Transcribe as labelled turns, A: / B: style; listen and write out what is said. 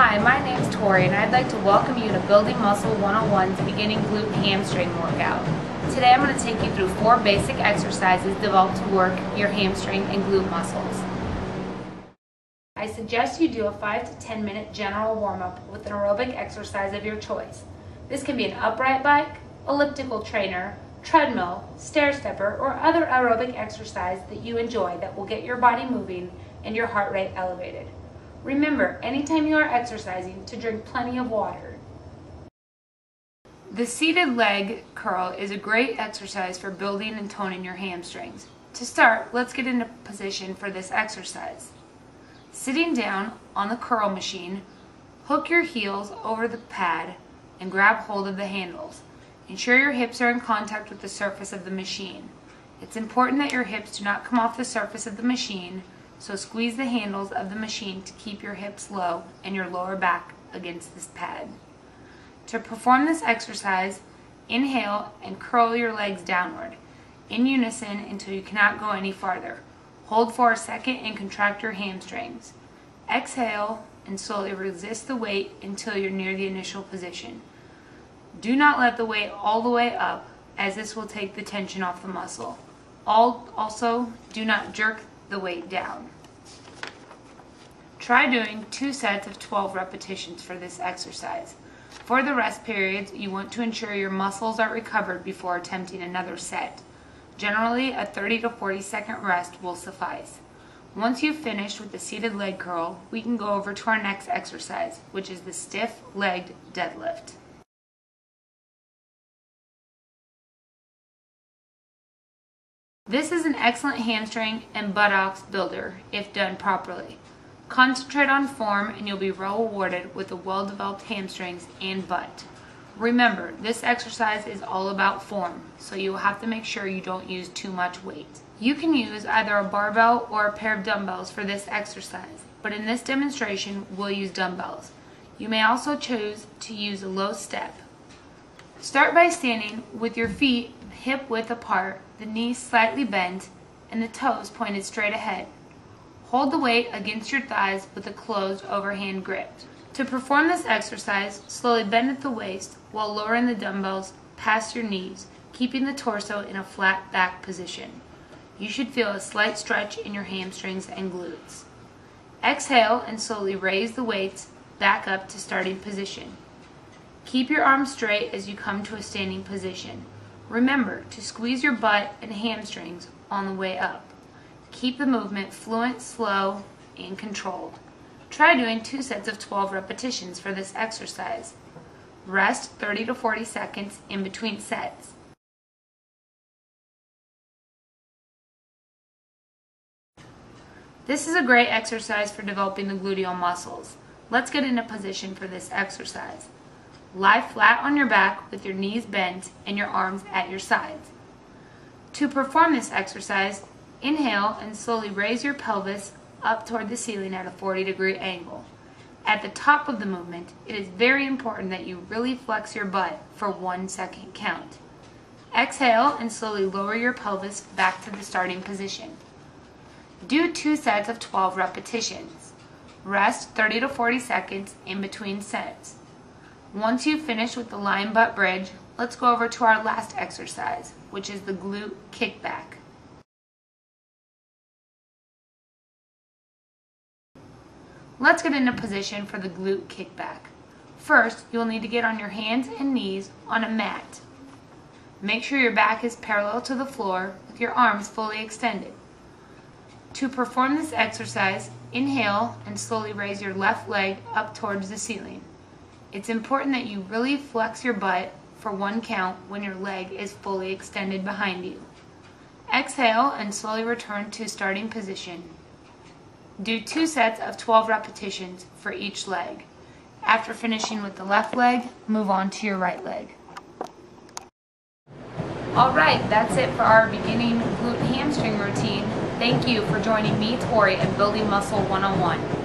A: Hi, my name's Tori and I'd like to welcome you to Building Muscle 101's beginning glute hamstring workout. Today I'm going to take you through 4 basic exercises developed to work your hamstring and glute muscles. I suggest you do a 5 to 10 minute general warm-up with an aerobic exercise of your choice. This can be an upright bike, elliptical trainer, treadmill, stair stepper, or other aerobic exercise that you enjoy that will get your body moving and your heart rate elevated. Remember, anytime you are exercising, to drink plenty of water. The seated leg curl is a great exercise for building and toning your hamstrings. To start, let's get into position for this exercise. Sitting down on the curl machine, hook your heels over the pad and grab hold of the handles. Ensure your hips are in contact with the surface of the machine. It's important that your hips do not come off the surface of the machine, so squeeze the handles of the machine to keep your hips low and your lower back against this pad. To perform this exercise, inhale and curl your legs downward in unison until you cannot go any farther. Hold for a second and contract your hamstrings. Exhale and slowly resist the weight until you're near the initial position. Do not let the weight all the way up, as this will take the tension off the muscle. Also, do not jerk the weight down. Try doing 2 sets of 12 repetitions for this exercise. For the rest periods, you want to ensure your muscles are recovered before attempting another set. Generally, a 30 to 40 second rest will suffice. Once you've finished with the seated leg curl, we can go over to our next exercise, which is the stiff-legged deadlift. This is an excellent hamstring and buttocks builder if done properly. Concentrate on form and you'll be well rewarded with the well-developed hamstrings and butt. Remember, this exercise is all about form, so you'll have to make sure you don't use too much weight. You can use either a barbell or a pair of dumbbells for this exercise, but in this demonstration, we'll use dumbbells. You may also choose to use a low step. Start by standing with your feet hip-width apart, the knees slightly bent, and the toes pointed straight ahead. Hold the weight against your thighs with a closed overhand grip. To perform this exercise, slowly bend at the waist while lowering the dumbbells past your knees, keeping the torso in a flat back position. You should feel a slight stretch in your hamstrings and glutes. Exhale and slowly raise the weights back up to starting position. Keep your arms straight as you come to a standing position. Remember to squeeze your butt and hamstrings on the way up. Keep the movement fluent, slow, and controlled. Try doing 2 sets of 12 repetitions for this exercise. Rest 30 to 40 seconds in between sets. This is a great exercise for developing the gluteal muscles. Let's get into position for this exercise. Lie flat on your back with your knees bent and your arms at your sides. To perform this exercise, inhale and slowly raise your pelvis up toward the ceiling at a 40-degree angle. At the top of the movement, it is very important that you really flex your butt for 1 second count. Exhale and slowly lower your pelvis back to the starting position. Do 2 sets of 12 repetitions. Rest 30 to 40 seconds in between sets. Once you've finished with the lying butt bridge, let's go over to our last exercise, which is the glute kickback. Let's get into position for the glute kickback. First, you'll need to get on your hands and knees on a mat. Make sure your back is parallel to the floor with your arms fully extended. To perform this exercise, inhale and slowly raise your left leg up towards the ceiling. It's important that you really flex your butt for 1 count when your leg is fully extended behind you. Exhale and slowly return to starting position. Do 2 sets of 12 repetitions for each leg. After finishing with the left leg, move on to your right leg. Alright, that's it for our beginning glute hamstring routine. Thank you for joining me, Tori, at Building Muscle 101.